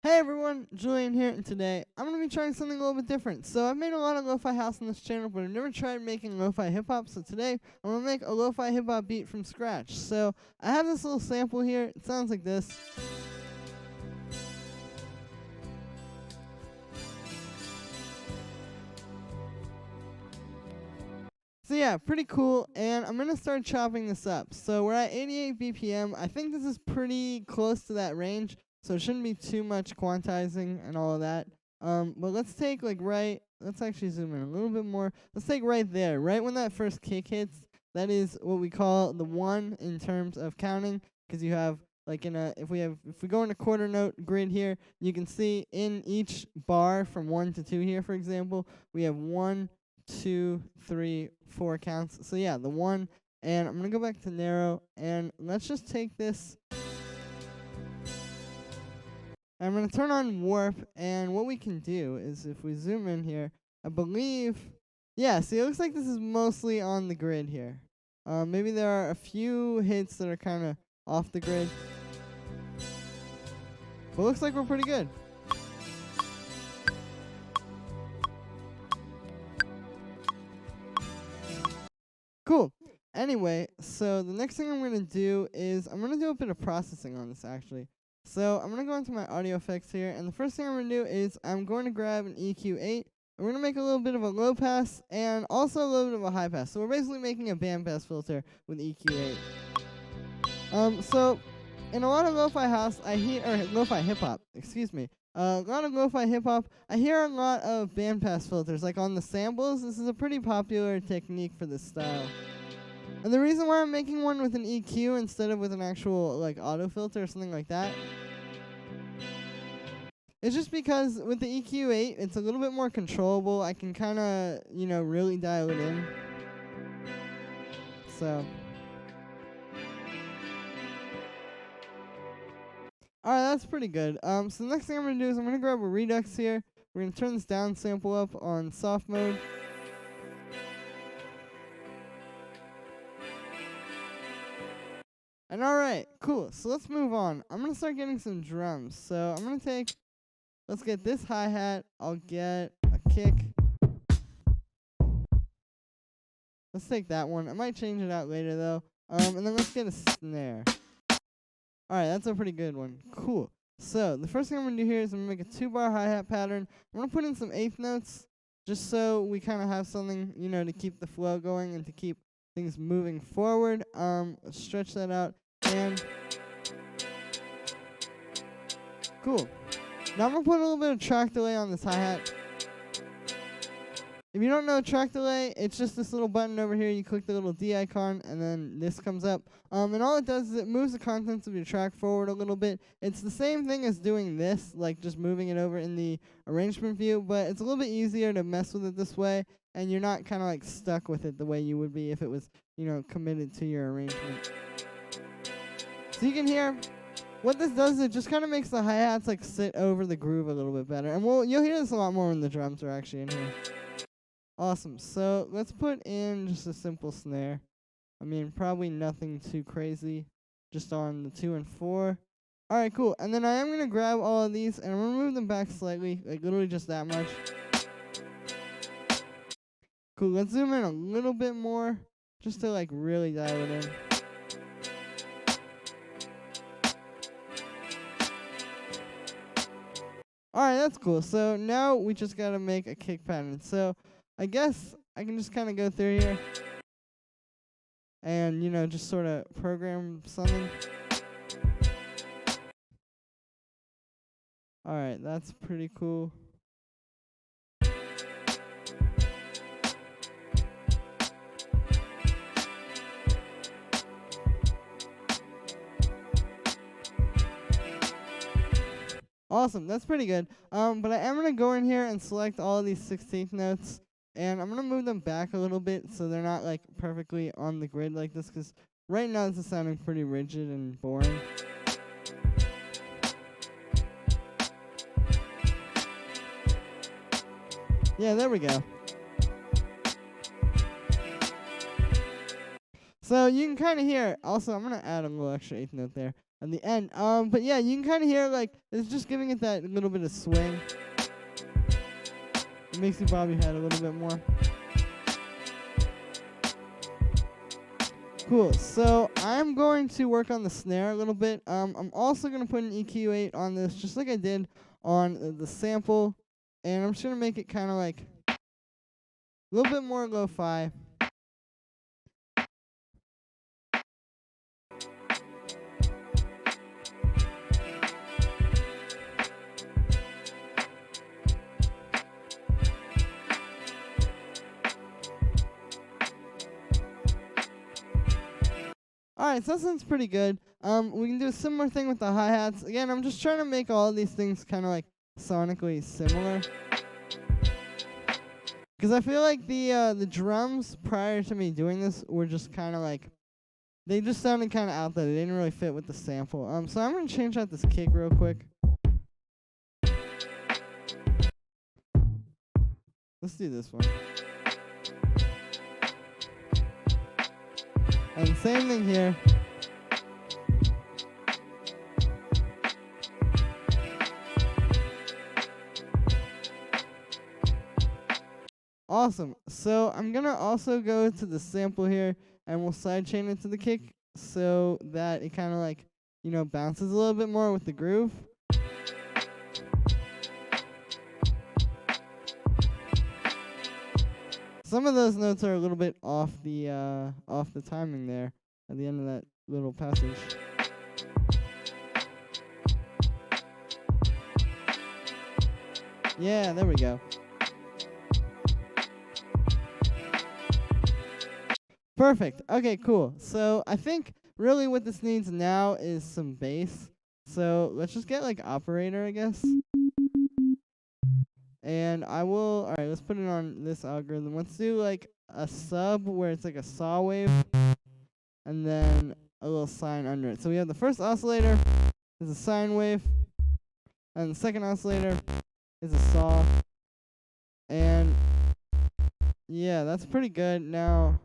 Hey everyone, Julian here, and today I'm going to be trying something a little bit different. So I've made a lot of lo-fi house on this channel, but I've never tried making lo-fi hip-hop, so today I'm going to make a lo-fi hip-hop beat from scratch. So I have this little sample here, it sounds like this. So yeah, pretty cool, and I'm going to start chopping this up. So we're at 88 BPM, I think this is pretty close to that range, so it shouldn't be too much quantizing and all of that. But let's take let's actually zoom in a little bit more. Let's take right there, right when that first kick hits, that is what we call the 1 in terms of counting, because you have if we go in a quarter note grid here, you can see in each bar from 1 to 2 here, for example, we have 1, 2, 3, 4 counts. So yeah, the 1, and I'm gonna go back to narrow, and let's just take this. I'm gonna turn on warp, and what we can do is if we zoom in here, I believe, yeah. See, it looks like this is mostly on the grid here. Maybe there are a few hits that are kind of off the grid, but looks like we're pretty good. Cool. Anyway, so the next thing I'm going to do is I'm going to do a bit of processing on this, actually. So I'm going to go into my audio effects here, and the first thing I'm going to do is I'm going to grab an EQ8. We're going to make a little bit of a low pass and also a little bit of a high pass. So we're basically making a bandpass filter with EQ8. So in a lot of lo-fi house, or lo-fi hip-hop, excuse me. A lot of lo-fi hip-hop, I hear a lot of bandpass filters. Like on the samples, this is a pretty popular technique for this style. And the reason why I'm making one with an EQ instead of with an actual auto filter or something like that, it's just because with the EQ8, it's a little bit more controllable. I can kind of, really dial it in. So alright, that's pretty good. So the next thing I'm going to do is I'm going to grab a Redux here. We're going to turn this down sample up on soft mode. And alright, cool. So let's move on. I'm going to start getting some drums. So I'm going to let's get this hi-hat. I'll get a kick. Let's take that one. I might change it out later though. And then let's get a snare. Alright, that's a pretty good one. Cool. So, the first thing I'm going to do here is I'm going to make a 2-bar hi-hat pattern. I'm going to put in some 8th notes, just so we kind of have something, to keep the flow going and to keep things moving forward. Let's stretch that out, and cool. Now I'm going to put a little bit of track delay on this hi-hat. If you don't know track delay, it's just this little button over here. You click the little D icon, and then this comes up. And all it does is it moves the contents of your track forward a little bit. It's the same thing as doing this, like just moving it over in the arrangement view, but it's a little bit easier to mess with it this way, and you're not kind of stuck with it the way you would be if it was, committed to your arrangement. So you can hear what this does is it just kind of makes the hi-hats sit over the groove a little bit better. And you'll hear this a lot more when the drums are actually in here. Awesome. So let's put in just a simple snare. I mean, probably nothing too crazy, just on the 2 and 4. All right, cool. And then I am going to grab all of these, and I'm going to move them back slightly, literally just that much. Cool. Let's zoom in a little bit more, just to really dial it in. All right, that's cool. So now we just got to make a kick pattern. So I guess I can just kind of go through here and, just sort of program something. Alright, that's pretty cool. Awesome, that's pretty good. But I am going to go in here and select all of these 16th notes. And I'm going to move them back a little bit so they're not perfectly on the grid like this, because right now this is sounding pretty rigid and boring. Yeah, there we go. So you can kind of hear, also I'm going to add a little extra 8th note there. at the end. But yeah, you can kind of hear like it's just giving it that little bit of swing. It makes you bob your head a little bit more. Cool. So I'm going to work on the snare a little bit. I'm also gonna put an EQ8 on this, just like I did on the sample, and I'm just gonna make it kind of like a little bit more lo-fi. Alright, so that sounds pretty good. We can do a similar thing with the hi-hats. Again, I'm just trying to make all of these things kind of like sonically similar. Because I feel like the drums prior to me doing this were just kind of like, they just sounded kind of out there. They didn't really fit with the sample. So I'm going to change out this kick real quick. Let's do this one. And same thing here. Awesome. So I'm going to also go to the sample here, and we'll sidechain it to the kick so that it kind of like, you know, bounces a little bit more with the groove. Some of those notes are a little bit off the timing there at the end of that little passage. Yeah, there we go. Perfect. Okay, cool. So I think really what this needs now is some bass. So let's just get like operator, I guess. And I will, alright, let's put it on this algorithm. Let's do like a sub where it's like a saw wave, and then a little sine under it. So we have the first oscillator is a sine wave, and the second oscillator is a saw. And yeah, that's pretty good. Now,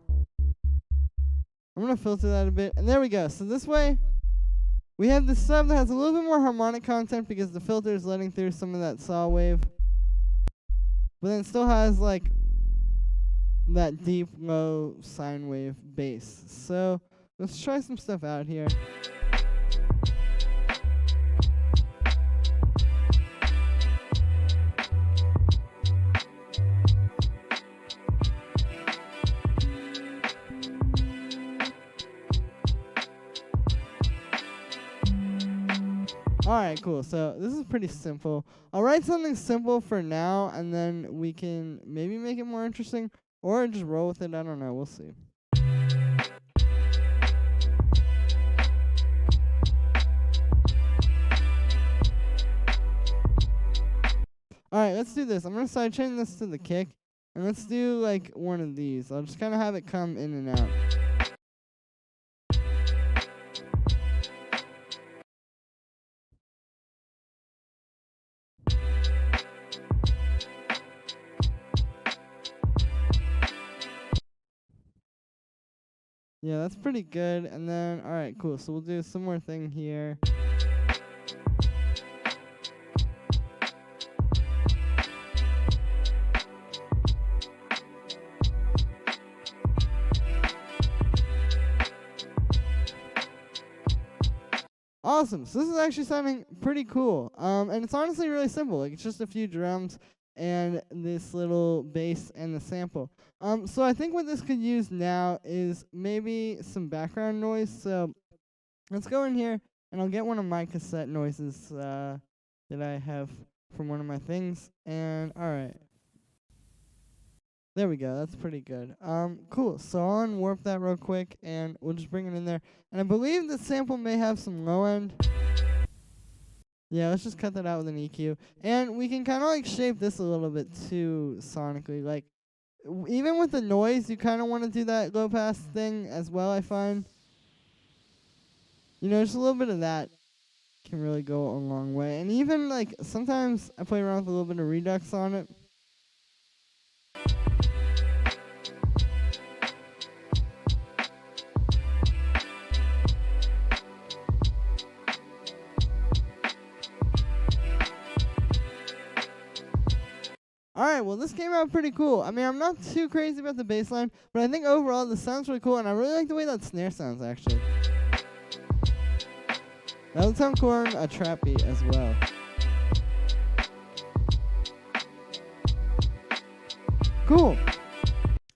I'm going to filter that a bit, and there we go. So this way, we have the sub that has a little bit more harmonic content because the filter is letting through some of that saw wave. But then it still has like that deep, low sine wave bass. So let's try some stuff out here. Alright, cool. So this is pretty simple. I'll write something simple for now, and then we can maybe make it more interesting, or just roll with it. I don't know. We'll see. Alright, let's do this. I'm going to sidechain this to the kick, and let's do like one of these. I'll just kind of have it come in and out. Yeah, that's pretty good. And then, alright, cool. So we'll do some more thing here. Awesome. So this is actually sounding pretty cool. And it's honestly really simple. Like, it's just a few drums and this little bass and the sample. So I think what this could use now is maybe some background noise. So let's go in here, and I'll get one of my cassette noises that I have from one of my things. And alright. There we go. That's pretty good. Cool. So I'll unwarp that real quick, and we'll just bring it in there. And I believe the sample may have some low end. Yeah, let's just cut that out with an EQ. And we can kind of like shape this a little bit too sonically. Like, even with the noise, you kind of want to do that low pass thing as well, I find. You know, just a little bit of that can really go a long way. And even like sometimes I play around with a little bit of redux on it. Alright, well, this came out pretty cool. I mean, I'm not too crazy about the bass line, but I think overall this sounds really cool, and I really like the way that snare sounds, actually. That would sound cool on a trap beat as well. Cool.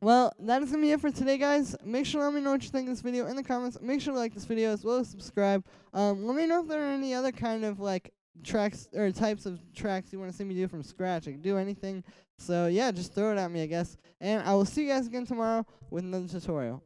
Well, that is going to be it for today, guys. Make sure to let me know what you think of this video in the comments. Make sure to like this video as well as subscribe. Let me know if there are any other kind of, like, tracks or types of tracks you want to see me do from scratch. I can do anything. So, yeah, just throw it at me, I guess. And I will see you guys again tomorrow with another tutorial.